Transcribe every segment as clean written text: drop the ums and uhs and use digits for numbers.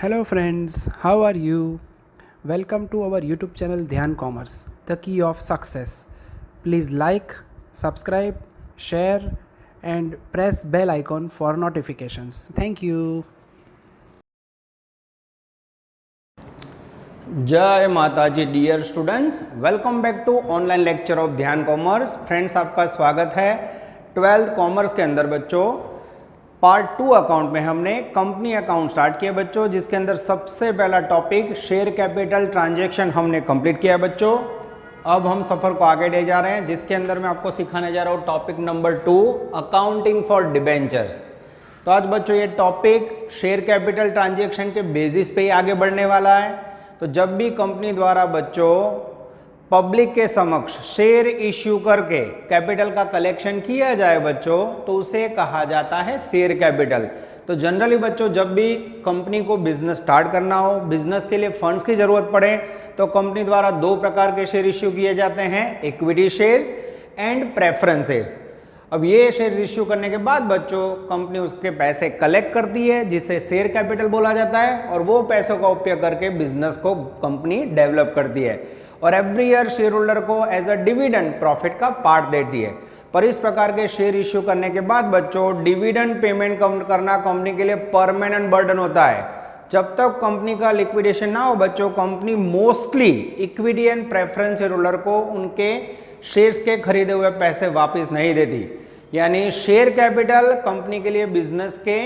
Hello friends, how are you? Welcome to our YouTube channel Dhyan Commerce, the key of success. Please like, subscribe, share and press bell icon for notifications. Thank you. जय माता जी dear students, welcome back to online lecture of Dhyan commerce. Friends, आपका स्वागत है 12th commerce के अंदर। बच्चों, part 2 account में हमने कंपनी अकाउंट स्टार्ट किया बच्चों, जिसके अंदर सबसे पहला टॉपिक शेयर कैपिटल ट्रांजैक्शन हमने कंप्लीट किया बच्चों। अब हम सफर को आगे ले जा रहे हैं, जिसके अंदर मैं आपको सिखाने जा रहा हूँ topic number 2, accounting for debentures. तो आज बच्चों ये टॉपिक शेयर कैपिटल ट्रांजैक्शन के बेसिस पे ही आगे बढ़ने वाला है। तो जब भी कंपनी द्वारा बच्चों पब्लिक के समक्ष शेयर इश्यू करके कैपिटल का कलेक्शन किया जाए बच्चों, तो उसे कहा जाता है शेयर कैपिटल। तो जनरली बच्चों, जब भी कंपनी को बिजनेस स्टार्ट करना हो, बिजनेस के लिए फंड्स की जरूरत पड़े, तो कंपनी द्वारा 2 प्रकार के शेयर इश्यू किए जाते हैं, equity shares and preference shares. अब ये शेयर्स इश्यू करने के बाद बच्चों कंपनी उसके पैसे कलेक्ट करती है, जिसे शेयर कैपिटल बोला जाता है, और वो पैसों का उपयोग करके बिजनेस को कंपनी डेवलप करती है और एवरी ईयर शेयर होल्डर को एज अ डिविडेंड प्रॉफिट का पार्ट देती है। पर इस प्रकार के शेयर इश्यू करने के बाद बच्चों डिविडेंड पेमेंट करना कंपनी के लिए परमानेंट बर्डन होता है। जब तक कंपनी का लिक्विडेशन ना हो बच्चों, company mostly equity and preference share holder को उनके शेयर्स के खरीदे हुए पैसे वापस नहीं देती। यानी शेयर कैपिटल कंपनी के लिए बिजनेस के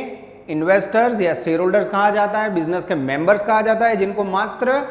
इन्वेस्टर्स या शेयर होल्डर्स कहा जाता है, बिजनेस के मेंबर्स कहा जाता है, जिनको मात्र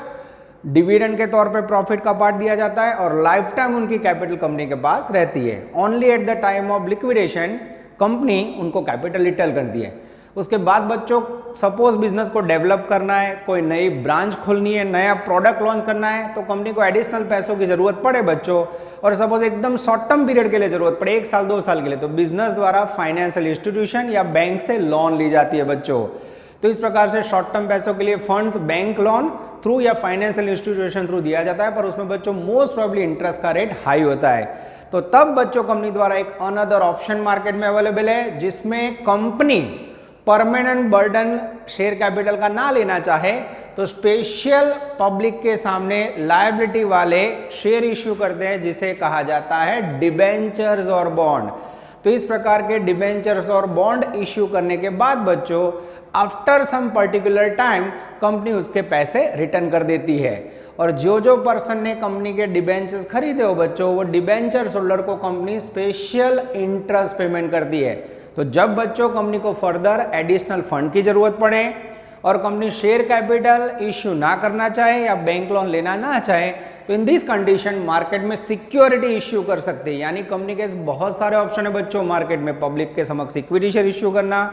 डिविडेंड के तौर पे प्रॉफिट का पार्ट दिया जाता है और लाइफ टाइम उनकी कैपिटल कंपनी के पास रहती है। Only at the time of liquidation company उनको कैपिटल रिटर्न करती है। उसके बाद बच्चों सपोज बिजनेस को डेवलप करना है, कोई नई ब्रांच खोलनी है, नया प्रोडक्ट लॉन्च करना है, तो कंपनी को एडिशनल पैसों की जरूरत पड़े बच्चों, और सपोज एकदम शॉर्ट टर्म पीरियड के लिए जरूरत पड़े, 1 साल 2 साल के लिए, तो बिजनेस द्वारा फाइनेंशियल इंस्टीट्यूशन या बैंक से लोन ली जाती है बच्चों। तो इस प्रकार से शॉर्ट टर्म पैसों के लिए फंड्स बैंक लोन थ्रू या फाइनेंशियल इंस्टीट्यूशन थ्रू दिया जाता है, पर उसमें बच्चों मोस्ट प्रोबेबली इंटरेस्ट का रेट हाई होता है। तो तब बच्चों कंपनी द्वारा एक अनदर ऑप्शन मार्केट में अवेलेबल है, जिसमें company permanent burden share capital का ना लेना चाहे तो स्पेशल पब्लिक के सामने लायबिलिटी वाले शेयर इश्यू करते हैं, जिसे कहा जाता है डिबेंचर्स और बॉन्ड। तो इस प्रकार के डिबेंचर्स और बॉन्ड इश्यू करने के बाद बच्चों after some particular time company उसके पैसे रिटर्न कर देती है, और जो पर्सन ने कंपनी के डिबेंचर्स खरीदे हो बच्चों, वो डिबेंचर्स होल्डर को कंपनी स्पेशल इंटरेस्ट पेमेंट करती है। तो जब बच्चों कंपनी को फर्दर एडिशनल फंड की जरूरत पड़े और कंपनी शेयर कैपिटल इश्यू ना करना चाहे या बैंक लोन लेना ना चाहे, तो इन दिस कंडीशन मार्केट में सिक्योरिटी इश्यू कर सकते हैं। यानी कंपनी के बहुत सारे ऑप्शन है बच्चों मार्केट में, पब्लिक के समक्ष इक्विटी शेयर इश्यू करना,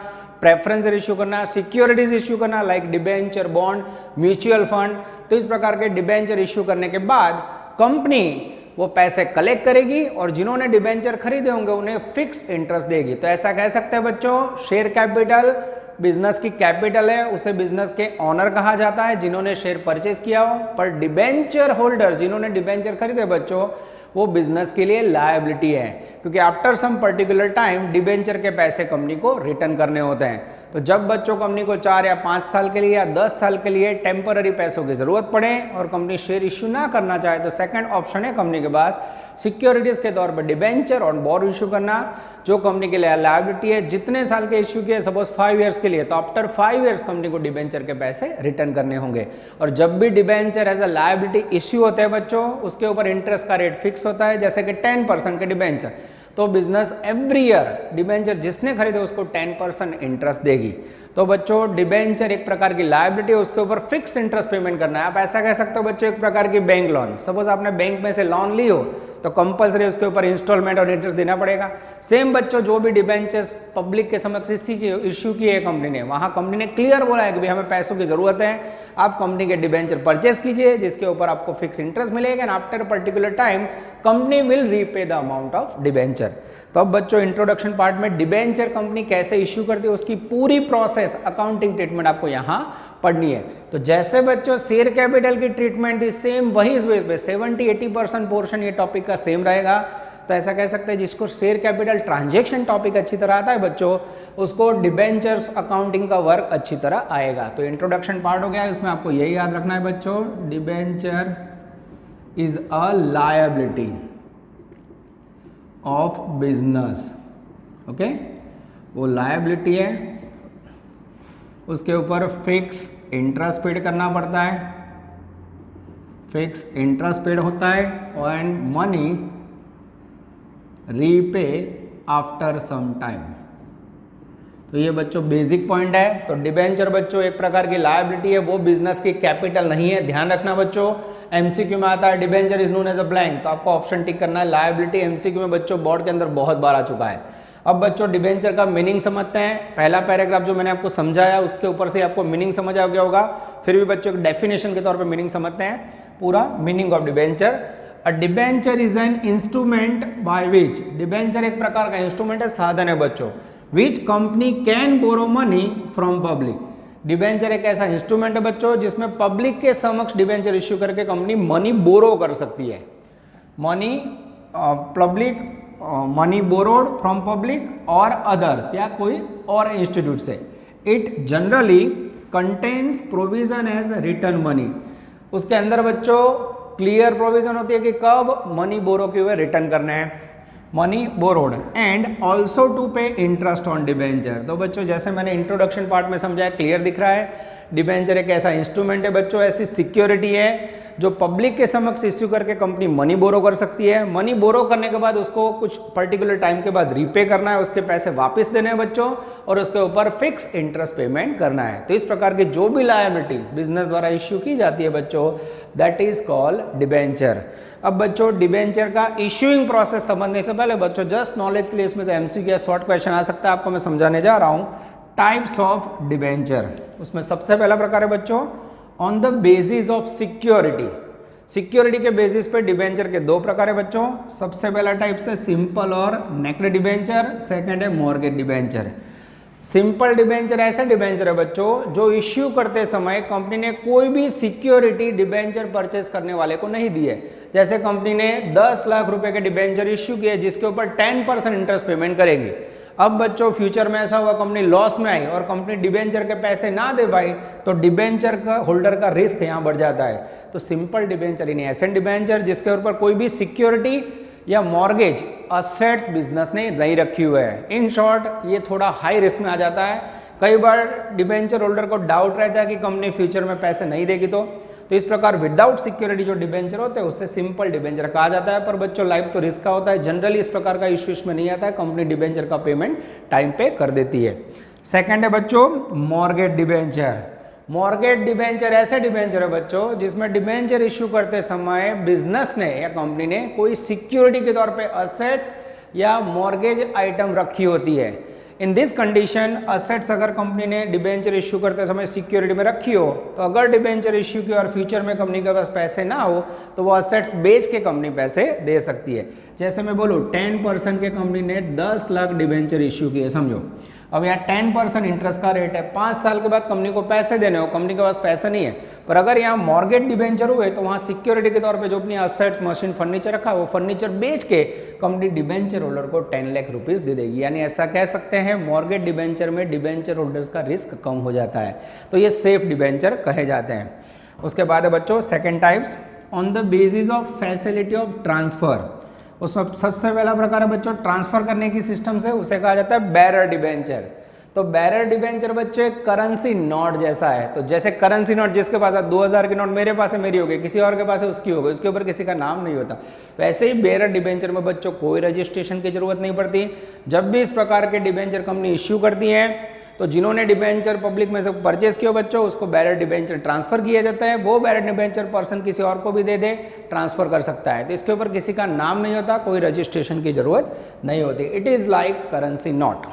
प्रेफरेंस इश्यू करना, सिक्योरिटीज इश्यू करना like debenture, bond, mutual fund. तो इस प्रकार के डिबेंचर इश्यू करने के बाद कंपनी वो पैसे कलेक्ट करेगी और जिन्होंने डिबेंचर खरीदे होंगे उन्हें फिक्स इंटरेस्ट देगी। तो ऐसा कह सकते हैं बच्चों, शेयर कैपिटल बिजनेस की कैपिटल है, उसे बिजनेस के ऑनर कहा जाता है जिन्होंने शेयर परचेज किया हो, पर डिबेंचर होल्डर जिन्होंने डिबेंचर खरीदे बच्चों, वो बिजनेस के लिए लायबिलिटी है, क्योंकि after some particular time debenture के पैसे कंपनी को रिटर्न करने होते हैं। तो जब बच्चों कंपनी को 4 या 5 साल के लिए या 10 साल के लिए टेम्पररी पैसों की जरूरत पड़े और कंपनी शेयर इश्यू ना करना चाहे, तो सेकंड ऑप्शन है कंपनी के पास सिक्योरिटीज के तौर पर डिबेंचर और बॉन्ड इश्यू करना, जो कंपनी के लिए लायबिलिटी है। जितने साल के इश्यू किए, सपोज 5 ईयर्स के लिए, तो आफ्टर 5 ईयर्स कंपनी को डिबेंचर के पैसे रिटर्न करने होंगे। और जब भी debenture as a liability issue होते हैं बच्चों, उसके ऊपर इंटरेस्ट का रेट फिक्स होता है, जैसे कि 10% के डिबेंचर, तो बिजनेस एवरी ईयर डिबेंचर जिसने खरीदे उसको 10% इंटरेस्ट देगी। तो बच्चों डिबेंचर एक प्रकार की लायबिलिटी है, उसके ऊपर फिक्स इंटरेस्ट पेमेंट करना है। आप ऐसा कह सकते हो बच्चों एक प्रकार की बैंक लोन, सपोज आपने बैंक में से लोन ली हो तो कंपलसरी उसके ऊपर इंस्टॉलमेंट और इंटरेस्ट देना पड़ेगा। सेम बच्चों जो भी डिबेंचर्स पब्लिक के समक्ष इश्यू किए कंपनी ने, वहां कंपनी ने क्लियर बोला है कि भाई हमें पैसों की जरूरत है, आप कंपनी के डिबेंचर परचेज कीजिए जिसके ऊपर आपको फिक्स इंटरेस्ट मिलेगा, and after particular time company will repay the amount of debenture. तो अब बच्चों इंट्रोडक्शन पार्ट में डिबेंचर कंपनी कैसे इश्यू करती है उसकी पूरी प्रोसेस, अकाउंटिंग ट्रीटमेंट आपको यहाँ पढ़नी है। तो जैसे बच्चों शेयर कैपिटल की ट्रीटमेंट थी, सेम वही इस बेस पे 70-80% पोर्शन ये टॉपिक का सेम रहेगा। तो ऐसा कह सकते हैं जिसको शेयर कैपिटल ट्रांजैक्शन टॉपिक अच्छी तरह आता है बच्चों, उसको डिबेंचर्स अकाउंटिंग का वर्क अच्छी तरह आएगा। तो इंट्रोडक्शन पार्ट हो गया, इसमें आपको यही याद रखना है बच्चों, debenture is a liability of business. Okay, वो लायबिलिटी है, उसके ऊपर फिक्स इंटरेस्ट पेड करना पड़ता है, फिक्स इंटरेस्ट पेड होता है, and money repay after some time. तो ये बच्चों बेसिक पॉइंट है। तो डिबेंचर बच्चों एक प्रकार की लायबिलिटी है, वो बिजनेस की कैपिटल नहीं है, ध्यान रखना बच्चों। एमसीक्यू में आता है debenture is known as a blank, तो आपको ऑप्शन टिक करना है लायबिलिटी। एमसीक्यू में बच्चों बोर्ड के अंदर बहुत बार आ चुका है। अब बच्चों डिबेंचर का मीनिंग समझते हैं। पहला पैराग्राफ जो मैंने आपको समझाया उसके ऊपर से आपको मीनिंग समझ आ गया होगा, फिर भी बच्चों एक डेफिनेशन के तौर पे मीनिंग समझते हैं, पूरा meaning of debenture. A debenture is an instrument by which, debenture एक प्रकार का इंस्ट्रूमेंट है, साधन है बच्चों, which company can borrow money from public. Debenture एक ऐसा इंस्ट्रूमेंट है बच्चों जिसमें पब्लिक के समक्ष डिबेंचर इश्यू करके कंपनी मनी बोरो कर सकती है, money public money borrowed from public और अदर्स, या कोई और इंस्टीट्यूट से। It generally contains provision as return money, उसके अंदर बच्चों क्लियर प्रोविजन होती है कि कब मनी बोरो किए हुए रिटर्न करना है, money borrowed, and also to pay interest on debenture. तो बच्चों जैसे मैंने इंट्रोडक्शन पार्ट में समझाया, क्लियर दिख रहा है, डिबेंचर एक ऐसा इंस्ट्रूमेंट है बच्चों, ऐसी सिक्योरिटी है जो पब्लिक के समक्ष इश्यू करके कंपनी मनी बोरो कर सकती है। मनी बोरो करने के बाद उसको कुछ पर्टिकुलर टाइम के बाद रीपे करना है, उसके पैसे वापस देने हैं बच्चों, और उसके ऊपर फिक्स इंटरेस्ट पेमेंट करना है। तो इस प्रकार की जो भी लायबिलिटी बिजनेस द्वारा इश्यू की जाती है बच्चों, दैट इज कॉल्ड डिबेंचर। अब बच्चों डिबेंचर का इश्यूइंग प्रोसेस समझने से पहले बच्चों जस्ट नॉलेज के लिए इसमें से एमसीक्यू शॉर्ट क्वेश्चन आ सकता है, आपको मैं समझाने जा रहा हूं। टाइप्स ऑफ डिबेंचर, उसमें सबसे पहला प्रकार है बच्चों on the basis of security. Security के बेसिस पे डिबेंचर के दो प्रकार है बच्चों। सबसे पहला टाइप से सिंपल और नेक्ड डिबेंचर, सेकंड है मॉर्गेज डिबेंचर। सिंपल डिबेंचर ऐसे डिबेंचर है बच्चों जो इश्यू करते समय कंपनी ने कोई भी सिक्योरिटी डिबेंचर परचेस करने वाले को नहीं दी है। जैसे कंपनी ने 10 लाख रुपए के डिबेंचर इश्यू किए जिसके ऊपर 10% इंटरेस्ट पेमेंट करेगी। अब बच्चों फ्यूचर में ऐसा हुआ कंपनी लॉस में आई और कंपनी डिबेंचर के पैसे ना दे पाई, तो डिबेंचर का होल्डर का रिस्क यहाँ बढ़ जाता है। तो सिंपल डिबेंचर यानी ऐसे डिबेंचर जिसके ऊपर कोई भी सिक्योरिटी या मॉर्गेज असेट्स बिजनेस ने नहीं रखी हुई है। इन शॉर्ट ये थोड़ा हाई रिस्क में आ जाता है। कई बार डिबेंचर होल्डर को डाउट रहता है कि कंपनी फ्यूचर में पैसे नहीं देगी, तो इस प्रकार विदाउट सिक्योरिटी जो डिबेंचर होते हैं उससे सिंपल डिबेंचर कहा जाता है। पर बच्चों लाइफ तो रिस्क का होता है, जनरली इस प्रकार का इश्यू इसमें नहीं आता है, कंपनी डिबेंचर का पेमेंट टाइम पे कर देती है। सेकंड है बच्चों मॉर्गेज डिबेंचर। मॉर्गेज डिबेंचर ऐसे डिबेंचर है बच्चों जिसमें डिबेंचर इश्यू करते समय बिजनेस ने या कंपनी ने कोई सिक्योरिटी के तौर पे असेट्स या मॉर्गेज आइटम रखी होती है। इन दिस कंडीशन असेट्स अगर कंपनी ने डिबेंचर इश्यू करते समय सिक्योरिटी में रखी हो, तो अगर डिबेंचर इश्यू की और फ्यूचर में कंपनी के पास पैसे ना हो तो वो असेट्स बेच के कंपनी पैसे दे सकती है। जैसे मैं बोलूँ 10% के कंपनी ने 10 लाख डिबेंचर इश्यू किए समझो, अब यहाँ 10% इंटरेस्ट का रेट है, 5 साल के बाद कंपनी को पैसे देने हो, कंपनी के पास पैसा नहीं है, पर अगर यहाँ मॉर्गेज डिबेंचर हुए तो वहाँ सिक्योरिटी के तौर पे जो अपनी असेट्स मशीन फर्नीचर रखा है वो फर्नीचर बेच के कंपनी डिबेंचर होल्डर को 10 लाख रुपीस दे देगी। यानी ऐसा कह सकते हैं मॉर्गेज डिबेंचर में डिबेंचर होल्डर्स का रिस्क कम हो जाता है, तो ये सेफ डिबेंचर कहे जाते हैं। उसके बाद है बच्चों second types on the basis of facility of transfer. उसमें सबसे पहला प्रकार है बच्चों ट्रांसफर करने की सिस्टम से, उसे कहा जाता है बैरर डिबेंचर। तो बैरर डिबेंचर बच्चों एक करेंसी नोट जैसा है। तो जैसे करेंसी नोट जिसके पास है 2000 की नोट मेरे पास है मेरी होगी, किसी और के पास है उसकी होगी, उसके ऊपर किसी का नाम नहीं होता। वैसे ही बैरर डिबेंचर में बच्चों कोई रजिस्ट्रेशन की जरूरत नहीं पड़ती। जब भी इस प्रकार के डिबेंचर कंपनी इश्यू करती है तो जिन्होंने डिबेंचर पब्लिक में से परचेस किया बच्चों उसको बैरर डिबेंचर ट्रांसफर किया जाता है। वो बैरर डिबेंचर पर्सन किसी और को भी दे दे ट्रांसफर कर सकता है। तो इसके ऊपर किसी का नाम नहीं होता, कोई रजिस्ट्रेशन की जरूरत नहीं होती। It is like currency note.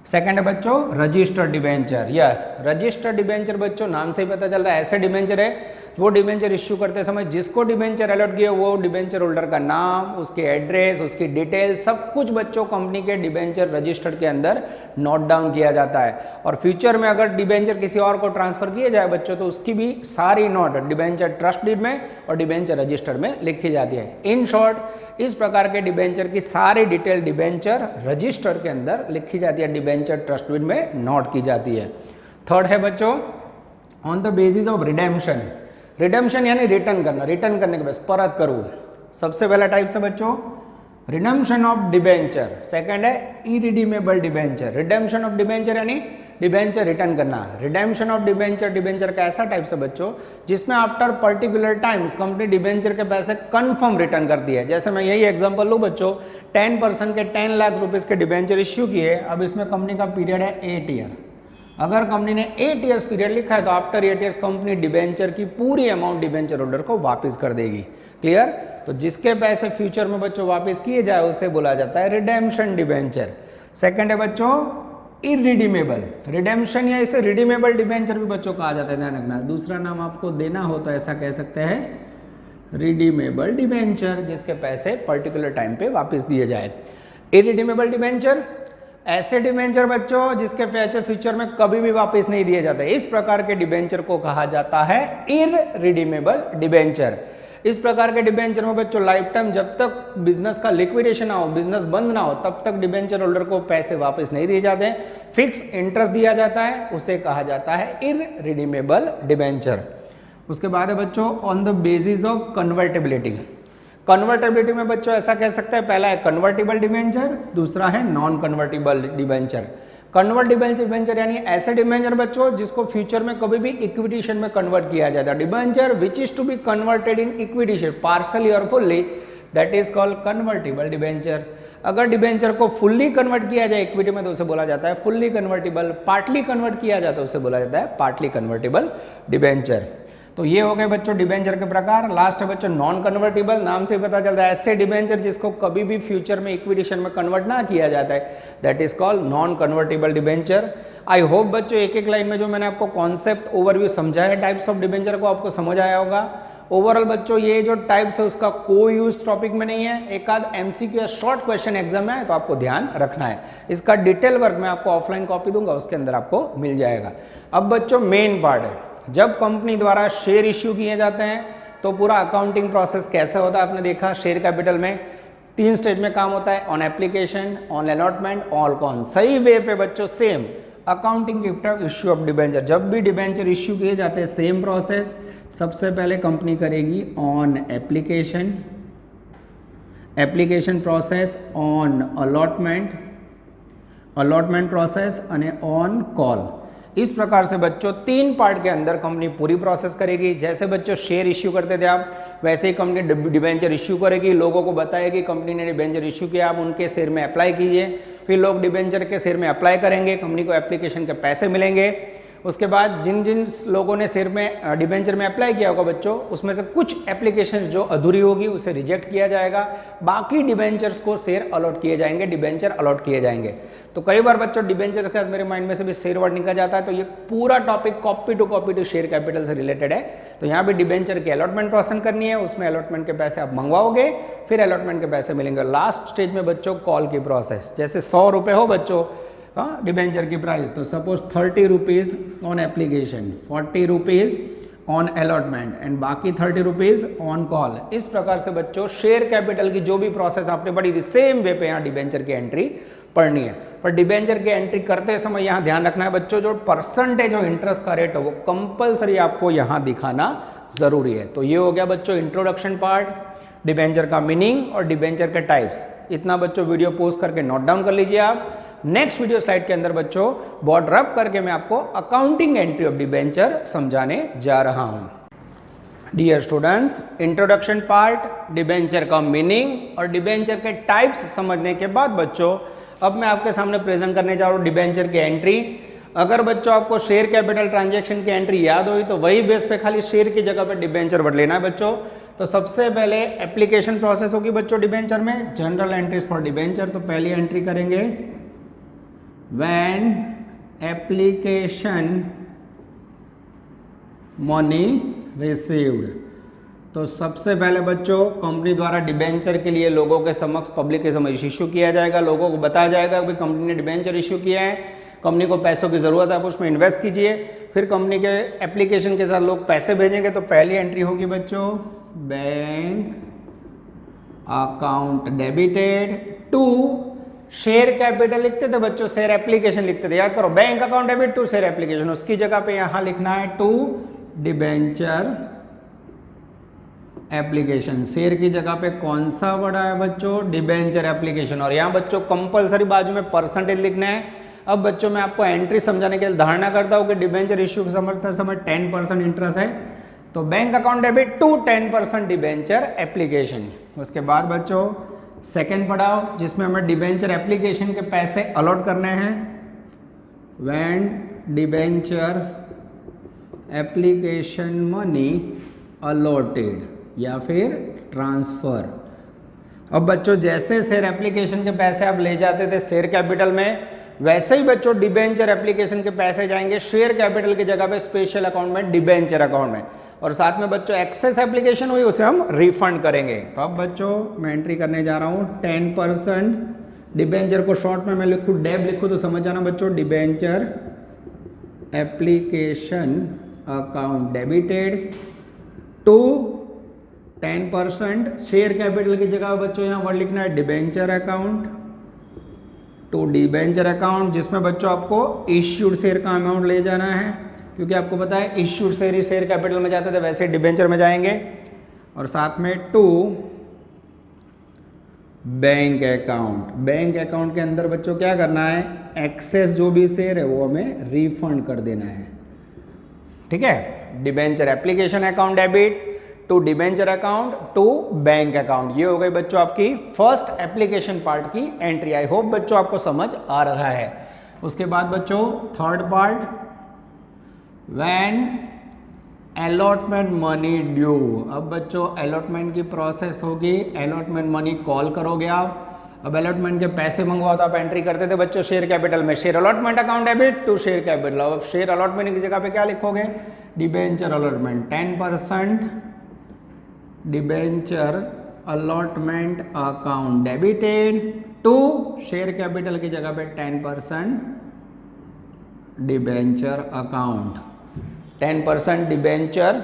Second है बच्चों registered debenture. Yes, registered debenture बच्चों नाम से ही पता चल रहा है ऐसे डिबेंचर है वो डिबेंचर इश्यू करते समय जिसको डिबेंचर अलॉट किया वो डिबेंचर होल्डर का नाम, उसके एड्रेस, उसकी डिटेल सब कुछ बच्चों कंपनी के डिबेंचर रजिस्टर्ड के अंदर नोट डाउन किया जाता है। और फ्यूचर में अगर डिबेंचर किसी और को ट्रांसफर किया जाए बच्चों तो उसकी भी सारी नोट डिबेंचर ट्रस्ट डीड में और डिबेंचर रजिस्टर्ड में लिखी जाती है। इन शॉर्ट इस प्रकार के डिबेंचर की सारी डिटेल डिबेंचर रजिस्टर के अंदर लिखी जाती है, डिबेंचर ट्रस्टविल में नोट की जाती है। थर्ड है बच्चों on the basis of redemption. Redemption यानी रिटर्न करना, रिटर्न करने के बाद परत करूँ। सबसे पहला टाइप से बच्चों रिडेम्पशन ऑफ डिबेंचर, सेकंड है irredeemable debenture. Redemption of debenture यानी डिबेंचर रिटर्न करना। रिडेम्पशन ऑफ डिबेंचर, डिबेंचर का ऐसा टाइप से बच्चों जिसमें after particular times company debenture के पैसे कंफर्म रिटर्न करती है। जैसे मैं यही एग्जांपल लूँ बच्चों, 10% के 10 लाख रुपीस के डिबेंचर इश्यू किए, अब इसमें कंपनी का पीरियड है 8 ईयर। अगर कंपनी ने 8 ईयर्स पीरियड लिखा है तो आफ्टर 8 ईयर्स कंपनी डिबेंचर की पूरी अमाउंट डिबेंचर होल्डर को वापस कर देगी। क्लियर? तो जिसके पैसे फ्यूचर में बच्चों वापस किए जाए उसे बोला जाता है रिडेम्पशन डिबेंचर। सेकंड है बच्चों इरिडीमेबल। रिडेम्पशन या इसे रिडीमेबल डिबेंचर भी बच्चों कहा जाता है, ध्यान रखना। दूसरा नाम आपको देना हो तो ऐसा कह सकते हैं रिडीमेबल डिबेंचर, जिसके पैसे पर्टिकुलर टाइम पे वापस दिए जाए। इरिडीमेबल डिबेंचर ऐसे डिबेंचर बच्चों जिसके पैसे फ्यूचर में कभी भी वापस नहीं दिए जाते, इस प्रकार के डिबेंचर को कहा जाता है इरिडीमेबल डिबेंचर। इस प्रकार के डिबेंचर में बच्चों लाइफ टाइम जब तक बिजनेस का लिक्विडेशन ना हो, बिजनेस बंद ना हो, तब तक डिबेंचर होल्डर को पैसे वापस नहीं दिए जाते, फिक्स इंटरेस्ट दिया जाता है, उसे कहा जाता है इरिडीमेबल डिबेंचर। उसके बाद है बच्चों on the basis of convertibility. Convertibility में बच्चों ऐसा कह सकते हैं, पहला है कन्वर्टिबल डिबेंचर, दूसरा है non convertible debenture. Convertible debenture यानी ऐसे डिबेंचर बच्चों जिसको फ्यूचर में कभी भी इक्विटी शेयर में कन्वर्ट किया जाता है। Debenture which is to be converted in equity share partly और fully, that is called convertible debenture. अगर डिबेंचर को फुल्ली कन्वर्ट किया जाए इक्विटी में तो उसे बोला जाता है फुल्ली कन्वर्टिबल, पार्टली कन्वर्ट किया जाता है उसे बोला जाता है पार्टली कन्वर्टिबल डिबेंचर। तो ये हो गए बच्चों डिबेंचर के प्रकार। लास्ट है बच्चों नॉन कन्वर्टिबल, नाम से पता चल रहा है ऐसे डिबेंचर जिसको कभी भी फ्यूचर में इक्विटी शेयर में कन्वर्ट ना किया जाता है, that is called non convertible debenture. I hope बच्चों एक एक लाइन में जो मैंने आपको कॉन्सेप्ट ओवरव्यू समझाया टाइप्स ऑफ डिबेंचर को आपको समझ आया होगा। ओवरऑल बच्चों ये जो टाइप्स है उसका कोई यूज टॉपिक में नहीं है, एक आध एमसीक्यू या शॉर्ट क्वेश्चन एग्जाम में है तो आपको ध्यान रखना है। इसका डिटेल वर्क मैं आपको ऑफलाइन कॉपी दूंगा, उसके अंदर आपको मिल जाएगा। अब बच्चों मेन पार्ट है, जब कंपनी द्वारा शेयर इश्यू किए जाते हैं तो पूरा अकाउंटिंग प्रोसेस कैसे होता है आपने देखा। शेयर कैपिटल में 3 स्टेज में काम होता है, on application, on allotment, all con. सही वे पे बच्चों same accounting issue of debenture, जब भी डिबेंचर इश्यू किए जाते हैं सेम प्रोसेस। सबसे पहले कंपनी करेगी on application, application process, on allotment, allotment process અને ऑन कॉल। इस प्रकार से बच्चों 3 पार्ट के अंदर कंपनी पूरी प्रोसेस करेगी। जैसे बच्चों शेयर इश्यू करते थे आप, वैसे ही कंपनी डिबेंचर इश्यू करेगी, लोगों को बताएगी कंपनी ने डिबेंचर इश्यू किया, आप उनके शेयर में अप्लाई कीजिए। फिर लोग डिबेंचर के शेयर में अप्लाई करेंगे, कंपनी को एप्लीकेशन के पैसे मिलेंगे। उसके बाद जिन जिन लोगों ने शेयर में डिबेंचर में अप्लाई किया होगा बच्चों, उसमें से कुछ एप्लीकेशन जो अधूरी होगी उसे रिजेक्ट किया जाएगा, बाकी डिबेंचर्स को शेयर अलॉट किए जाएंगे, डिबेंचर अलॉट किए जाएंगे। तो कई बार बच्चों डिबेंचर के साथ मेरे माइंड में से भी शेयर वर्ड निकल जाता है, तो ये पूरा topic copy to share capital से रिलेटेड है। तो यहाँ भी डिबेंचर की अलॉटमेंट प्रोसेस करनी है, उसमें अलॉटमेंट के पैसे आप मंगवाओगे, फिर अलॉटमेंट के पैसे मिलेंगे। लास्ट स्टेज में बच्चों कॉल की प्रोसेस, जैसे 100 रुपये हो बच्चों डिबेंचर की प्राइस, तो suppose 30 rupees on application, 40 rupees on allotment and बाकी 30 रुपीज़ ऑन कॉल। इस प्रकार से बच्चों शेयर कैपिटल की जो भी प्रोसेस आपने पढ़ी थी सेम वे पे यहाँ डिबेंचर की एंट्री पढ़नी है। पर डिबेंचर की एंट्री करते समय यहाँ ध्यान रखना है बच्चों, जो परसेंटेज ऑफ इंटरेस्ट का रेट हो वो कंपलसरी आपको यहाँ दिखाना जरूरी है। तो ये हो गया बच्चों इंट्रोडक्शन पार्ट, डिबेंचर का मीनिंग और डिबेंचर के टाइप्स। इतना बच्चों वीडियो पोस्ट करके नोट डाउन कर लीजिए आप। नेक्स्ट वीडियो स्लाइड के अंदर बच्चों बहुत रफ करके मैं आपको अकाउंटिंग एंट्री ऑफ डिबेंचर समझाने जा रहा हूं। Dear students, introduction part, debenture का मीनिंग और डिबेंचर के टाइप्स समझने के बाद बच्चों अब मैं आपके सामने प्रेजेंट करने जा रहा हूं डिबेंचर की एंट्री। अगर बच्चों आपको शेयर कैपिटल ट्रांजैक्शन की एंट्री याद हुई तो वही बेस पे खाली शेयर की जगह पे डिबेंचर वर्ड लेना है बच्चों। तो सबसे पहले एप्लीकेशन प्रोसेस होगी बच्चों डिबेंचर में, जनरल एंट्रीज फॉर डिबेंचर। तो पहली एंट्री करेंगे when application money received। तो सबसे पहले बच्चों कंपनी द्वारा डिबेंचर के लिए लोगों के समक्ष, पब्लिक के समक्ष इश्यू किया जाएगा, लोगों को बताया जाएगा कि कंपनी ने डिबेंचर इश्यू किया है, कंपनी को पैसों की ज़रूरत है, आप उसमें इन्वेस्ट कीजिए। फिर कंपनी के एप्लीकेशन के साथ लोग पैसे भेजेंगे। तो पहली एंट्री होगी बच्चों bank account debited to share capital लिखते थे बच्चों, शेयर एप्लीकेशन लिखते थे, याद करो, bank account debit to share application, उसकी जगह पे यहां लिखना है टू डिबेंचर एप्लीकेशन। शेयर की जगह पे कौन सा वर्ड है बच्चों, डिबेंचर एप्लीकेशन। और यहाँ बच्चों कंपलसरी बाजू में परसेंटेज लिखना है। अब बच्चों मैं आपको एंट्री समझाने के लिए धारणा करता हूँ कि डिबेंचर इश्यू समझते समय 10% इंटरेस्ट है, तो bank account debit to 10% debenture application. उसके बाद बच्चों सेकंड पढ़ाओ, जिसमें हमें डिबेंचर एप्लीकेशन के पैसे अलॉट करने हैं। When debenture application money allotted या फिर ट्रांसफर। अब बच्चों जैसे शेयर एप्लीकेशन के पैसे आप ले जाते थे शेयर कैपिटल में, वैसे ही बच्चों डिबेंचर एप्लीकेशन के पैसे जाएंगे शेयर कैपिटल की जगह पे स्पेशल अकाउंट में, डिबेंचर अकाउंट में। और साथ में बच्चों एक्सेस एप्लीकेशन हुई उसे हम रिफंड करेंगे। तो अब बच्चों मैं एंट्री करने जा रहा हूं 10% डिबेंचर को शॉर्ट में मैं लिखूं डेब लिखूं तो समझ जाना बच्चों, debenture application account debited to 10% share capital की जगह बच्चों यहाँ वर्ड लिखना है debenture account to debenture account, जिसमें बच्चों आपको इश्यूड शेयर का अमाउंट ले जाना है, क्योंकि आपको पता है इश्यूड शेयर ही शेयर कैपिटल में जाते थे, वैसे डिबेंचर में जाएंगे। और साथ में to bank account, bank account के अंदर बच्चों क्या करना है, एक्सेस जो भी शेयर है वो हमें रिफंड कर देना है। ठीक है, debenture application account debit to debenture account to bank account. ये हो गई बच्चों आपकी फर्स्ट एप्लीकेशन पार्ट की एंट्री। आई होप बच्चों आपको समझ आ रहा है। उसके बाद बच्चों third part, when allotment money due. अब बच्चों अलॉटमेंट की प्रोसेस होगी, अलॉटमेंट मनी कॉल करोगे आप। अब अलॉटमेंट के पैसे मंगवाओ तो आप एंट्री करते थे बच्चों शेयर कैपिटल में, share allotment account debit to share capital. अब शेयर अलॉटमेंट की जगह पे क्या लिखोगे, debenture allotment 10% debenture allotment account debited to share capital की जगह पे 10% debenture account, 10% debenture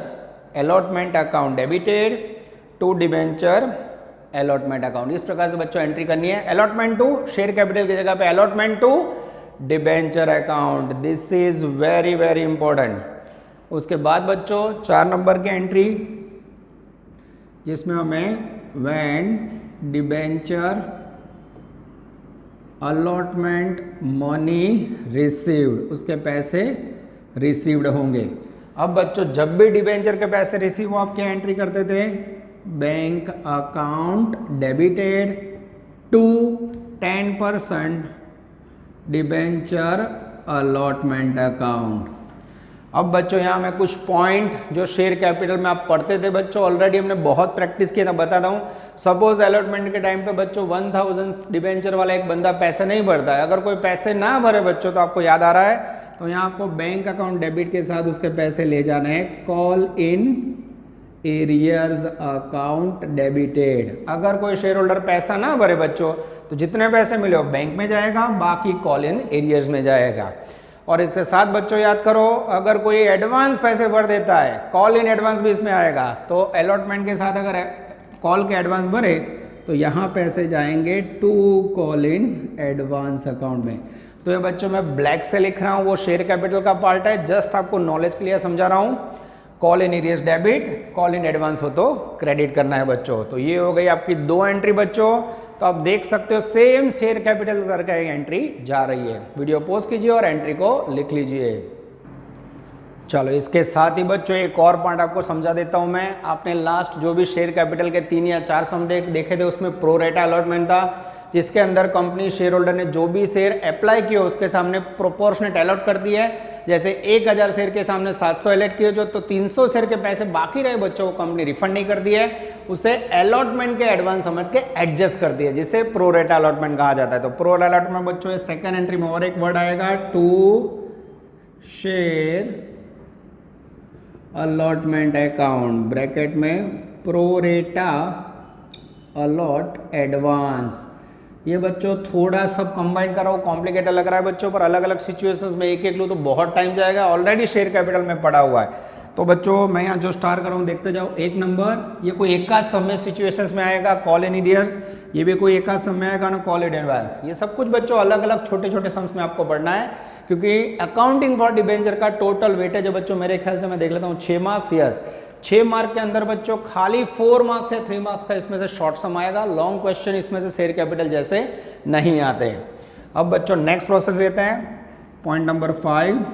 allotment account debited to debenture allotment account. इस प्रकार से बच्चों एंट्री करनी है, अलॉटमेंट टू शेयर कैपिटल की जगह पे allotment to debenture account. This is very very important. उसके बाद बच्चों 4 नंबर की एंट्री, जिसमें हमें when debenture allotment money received, उसके पैसे रिसीव्ड होंगे। अब बच्चों जब भी डिबेंचर के पैसे रिसीव हो आप क्या एंट्री करते थे, bank account debited to 10% debenture allotment account. अब बच्चों यहाँ मैं कुछ पॉइंट जो शेयर कैपिटल में आप पढ़ते थे बच्चों, ऑलरेडी हमने बहुत प्रैक्टिस किया था, बताता हूँ। सपोज अलॉटमेंट के टाइम पे बच्चों 1000 डिबेंचर वाला एक बंदा पैसे नहीं भरता है, अगर कोई पैसे ना भरे बच्चों तो आपको याद आ रहा है, तो यहाँ आपको बैंक अकाउंट डेबिट के साथ उसके पैसे ले जाने हैं, call in arrears account debited. अगर कोई शेयर होल्डर पैसा ना भरे बच्चों तो जितने पैसे मिले वो बैंक में जाएगा, बाकी कॉल इन एरियर्स में जाएगा। और इसके साथ बच्चों याद करो, अगर कोई एडवांस पैसे भर देता है कॉल इन एडवांस भी इसमें आएगा, तो अलॉटमेंट के साथ अगर कॉल के एडवांस भरे तो यहाँ पैसे जाएंगे to call in advance account में। तो ये बच्चों मैं ब्लैक से लिख रहा हूँ, वो शेयर कैपिटल का पार्ट है, जस्ट आपको नॉलेज के लिए समझा रहा हूँ। Call in arrears debit, call in advance हो तो क्रेडिट करना है बच्चों। तो ये हो गई आपकी 2 एंट्री बच्चों। तो आप देख सकते हो सेम शेयर कैपिटल करके एंट्री जा रही है। वीडियो पॉज कीजिए और एंट्री को लिख लीजिए। चलो इसके साथ ही बच्चों एक और पॉइंट आपको समझा देता हूं मैं। आपने लास्ट जो भी शेयर कैपिटल के 3 या 4 सम देखे थे उसमें प्रो रेटा अलॉटमेंट था, जिसके अंदर कंपनी शेयर होल्डर ने जो भी शेयर अप्लाई किए उसके सामने प्रोपोर्शनेट अलॉट कर दिया है। जैसे 1000 शेयर के सामने 700 अलॉट किए जो, तो 300 शेयर के पैसे बाकी रहे बच्चों को कंपनी रिफंड नहीं कर दिया है, उसे अलॉटमेंट के एडवांस समझ के एडजस्ट कर दिया, जिसे प्रो रेटा अलॉटमेंट कहा जाता है। तो प्रो रेटा अलॉटमेंट बच्चों सेकंड एंट्री में और एक वर्ड आएगा, to share allotment account, bracket में प्रो रेटा अलॉट एडवांस। ये बच्चों थोड़ा सब कंबाइन करो, कॉम्प्लिकेटेड लग रहा है बच्चों, पर अलग अलग सिचुएशंस में एक एक लो तो बहुत टाइम जाएगा, ऑलरेडी शेयर कैपिटल में पड़ा हुआ है। तो बच्चों मैं यहाँ जो स्टार कर रहा हूँ देखते जाओ। 1 नंबर ये कोई एक आध समय सिचुएशंस में आएगा, कॉल इन ईडियर्स, ये भी कोई एक आध समय आएगा ना, कॉल इन एडवांस। ये सब कुछ बच्चों अलग अलग छोटे छोटे सम्स में आपको पढ़ना है, क्योंकि अकाउंटिंग फॉर डिबेंचर का टोटल वेटेज है बच्चों मेरे ख्याल से मैं देख लेता हूँ 6 मार्क्स। यस 6 मार्क के अंदर बच्चों खाली 4 मार्क्स या 3 मार्क्स का इसमें से शॉर्ट सम आएगा, लॉन्ग क्वेश्चन इसमें से शेयर कैपिटल जैसे नहीं आते। अब बच्चों नेक्स्ट प्रोसेस लेते हैं, point number 5,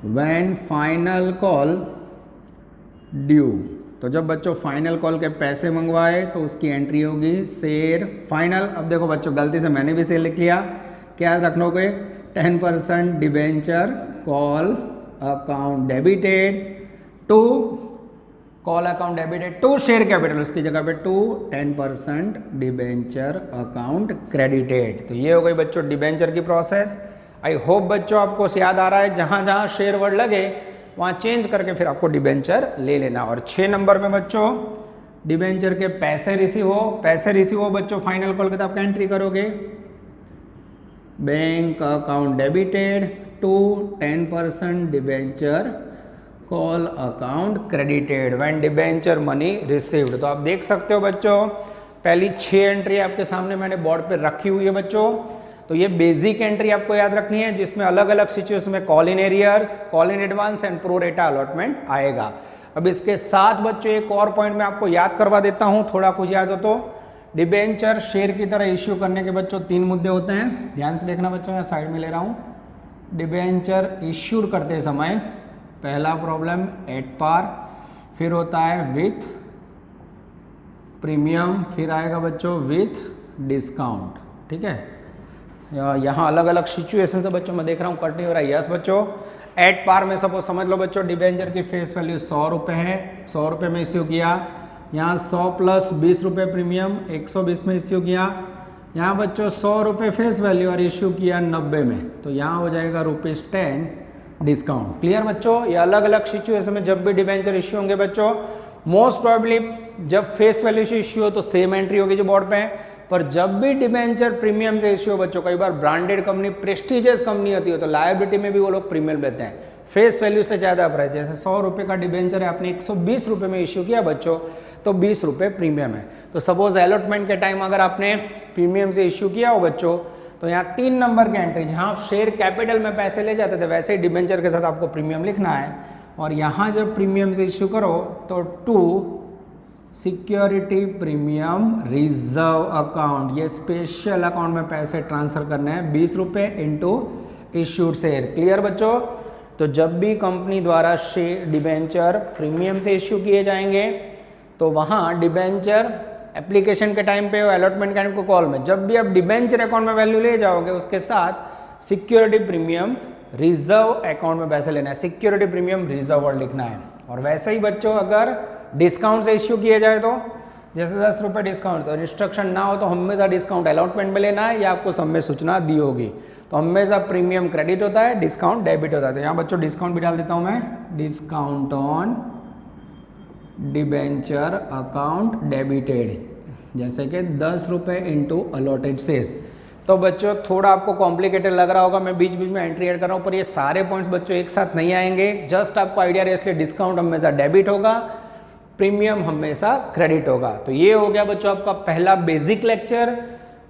when final call due. तो जब बच्चों फाइनल कॉल के पैसे मंगवाए तो उसकी एंट्री होगी शेयर फाइनल। अब देखो बच्चों गलती से मैंने भी शेयर लिख लिया, क्या याद रखोगे, 10% debenture call account debited to, call account debited to share capital, उसकी जगह पे टू 10% डिबेंचर अकाउंट क्रेडिटेड। तो ये हो गई बच्चों डिबेंचर की प्रोसेस। आई होप बच्चों आपको याद आ रहा है, जहां जहां शेयर वर्ड लगे वहां चेंज करके फिर आपको डिबेंचर ले लेना। और 6 नंबर में बच्चों डिबेंचर के पैसे रिसीव हो बच्चों फाइनल कॉल के, तो आप एंट्री करोगे bank account debited to 10% debenture call account credited when debenture money received. तो आप देख सकते हो बच्चों पहली 6 एंट्री आपके सामने मैंने बोर्ड पे रखी हुई है बच्चों। तो ये बेसिक एंट्री आपको याद रखनी है, जिसमें अलग अलग सिचुएशन में call in arrears, call in advance and pro रेटा अलॉटमेंट आएगा। अब इसके साथ बच्चों एक और पॉइंट मैं आपको याद करवा देता हूं, थोड़ा कुछ याद हो तो। डिबेंचर शेयर की तरह इश्यू करने के बच्चों 3 मुद्दे होते हैं, ध्यान से देखना बच्चों, मैं साइड में ले रहा हूं। डिबेंचर इश्यूड करते समय पहला प्रॉब्लम एट पार, फिर होता है विथ प्रीमियम, फिर आएगा बच्चों विथ डिस्काउंट। ठीक है, यहाँ अलग अलग सिचुएशन से बच्चों मैं देख रहा हूँ कट नहीं हो रहा है। यस बच्चों एट पार में सपोज समझ लो बच्चों डिबेंचर की फेस वैल्यू 100 रुपये है, 100 रुपये में इश्यू किया, यहाँ 100 प्लस 20 रुपये प्रीमियम 120 में इश्यू किया, यहाँ बच्चों 100 रुपये फेस वैल्यू और इश्यू किया 90 में, तो यहाँ हो जाएगा ₹10 डिस्काउंट। क्लियर बच्चों, ये अलग अलग सिचुएशन में जब भी डिबेंचर इश्यू होंगे बच्चों, मोस्ट प्रोबेबली जब फेस वैल्यू से इश्यू हो तो सेम एंट्री होगी जो बोर्ड पे है, पर जब भी डिबेंचर प्रीमियम से इश्यू हो बच्चों, कई बार ब्रांडेड कंपनी प्रेस्टिजियस कंपनी होती है तो लायबिलिटी में भी वो लोग प्रीमियम लेते हैं, फेस वैल्यू से ज़्यादा प्राइस। जैसे 100 रुपये का डिबेंचर है, आपने 120 रुपये में इश्यू किया बच्चों, तो 20 रुपये प्रीमियम है। तो सपोज अलॉटमेंट के टाइम अगर आपने प्रीमियम से इश्यू किया हो बच्चों, तो यहाँ 3 नंबर की एंट्री, जहाँ आप शेयर कैपिटल में पैसे ले जाते थे वैसे ही डिबेंचर के साथ आपको प्रीमियम लिखना है, और यहाँ जब प्रीमियम से इश्यू करो तो to security premium reserve account, ये स्पेशल अकाउंट में पैसे ट्रांसफर करने हैं 20 रुपये इंटू इश्यूड शेयर। क्लियर बच्चों, तो जब भी कंपनी द्वारा शेयर डिबेंचर प्रीमियम से इश्यू किए जाएंगे तो वहाँ डिबेंचर एप्लीकेशन के टाइम पे अलॉटमेंट के टाइम को कॉल में जब भी आप डिबेंचर अकाउंट में वैल्यू ले जाओगे उसके साथ सिक्योरिटी प्रीमियम रिजर्व अकाउंट में पैसे लेना है, सिक्योरिटी प्रीमियम रिजर्व वर्ड लिखना है। और वैसे ही बच्चों अगर डिस्काउंट से इश्यू किए जाए तो जैसे 10 रुपये डिस्काउंट, तो रिस्ट्रिक्शन ना हो तो हमेशा डिस्काउंट अलॉटमेंट में लेना है, या आपको सब में सूचना दी होगी। तो हमेशा प्रीमियम क्रेडिट होता है, डिस्काउंट डेबिट होता है। तो यहाँ बच्चों डिस्काउंट भी डाल देता हूँ मैं, discount on debenture account debited, जैसे कि 10 रुपये इंटू अलॉटेड शेयर्स। तो बच्चों थोड़ा आपको कॉम्प्लिकेटेड लग रहा होगा, मैं बीच बीच में एंट्री ऐड कर रहा हूँ, पर ये सारे पॉइंट्स बच्चों एक साथ नहीं आएंगे। जस्ट आपको आइडिया रहे, इसलिए डिस्काउंट हमेशा डेबिट होगा, प्रीमियम हमेशा क्रेडिट होगा। तो ये हो गया बच्चों आपका पहला बेसिक लेक्चर।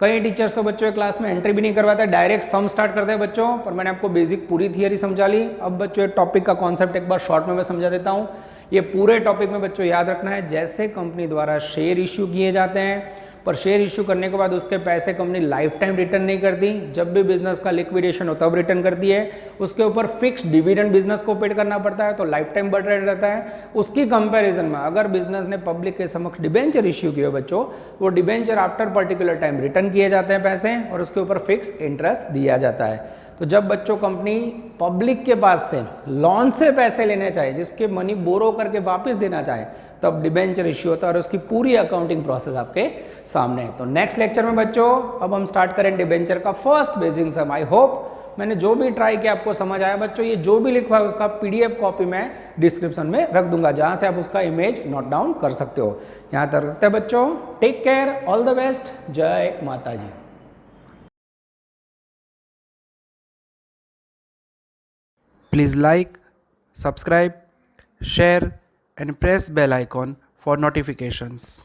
कई टीचर्स तो बच्चों क्लास में एंट्री भी नहीं करवाते, डायरेक्ट सम स्टार्ट करते हैं बच्चों, पर मैंने आपको बेसिक पूरी थियरी समझा ली। अब बच्चों टॉपिक का कॉन्सेप्ट एक बार शॉर्ट में मैं समझा देता हूँ। ये पूरे टॉपिक में बच्चों याद रखना है, जैसे कंपनी द्वारा शेयर इश्यू किए जाते हैं, पर शेयर इश्यू करने के बाद उसके पैसे कंपनी लाइफ टाइम रिटर्न नहीं करती, जब भी बिजनेस का लिक्विडेशन हो तब रिटर्न करती है। उसके ऊपर फिक्स डिविडेंड बिजनेस को पेड करना पड़ता है, तो लाइफ टाइम बढ़ रहता है। उसकी कंपैरिजन में अगर बिजनेस ने पब्लिक के समक्ष डिबेंचर इश्यू किए बच्चों, वो debenture after particular time return किए जाते हैं पैसे, और उसके ऊपर फिक्स इंटरेस्ट दिया जाता है। तो जब बच्चों कंपनी पब्लिक के पास से लोन से पैसे लेने चाहे, जिसके मनी बोरो करके वापस देना चाहे, तब डिबेंचर इश्यू होता है, और उसकी पूरी अकाउंटिंग प्रोसेस आपके सामने है। तो नेक्स्ट लेक्चर में बच्चों अब हम स्टार्ट करें डिबेंचर का first basic sum. I hope मैंने जो भी ट्राई किया आपको समझ आया बच्चों। ये जो भी लिखा है उसका PDF कॉपी मैं डिस्क्रिप्शन में रख दूंगा, जहां से आप उसका इमेज नोट डाउन कर सकते हो। यहां तक रखते हैं बच्चों, take care, all the best, जय माता जी। Please like, subscribe, share and press bell icon for notifications.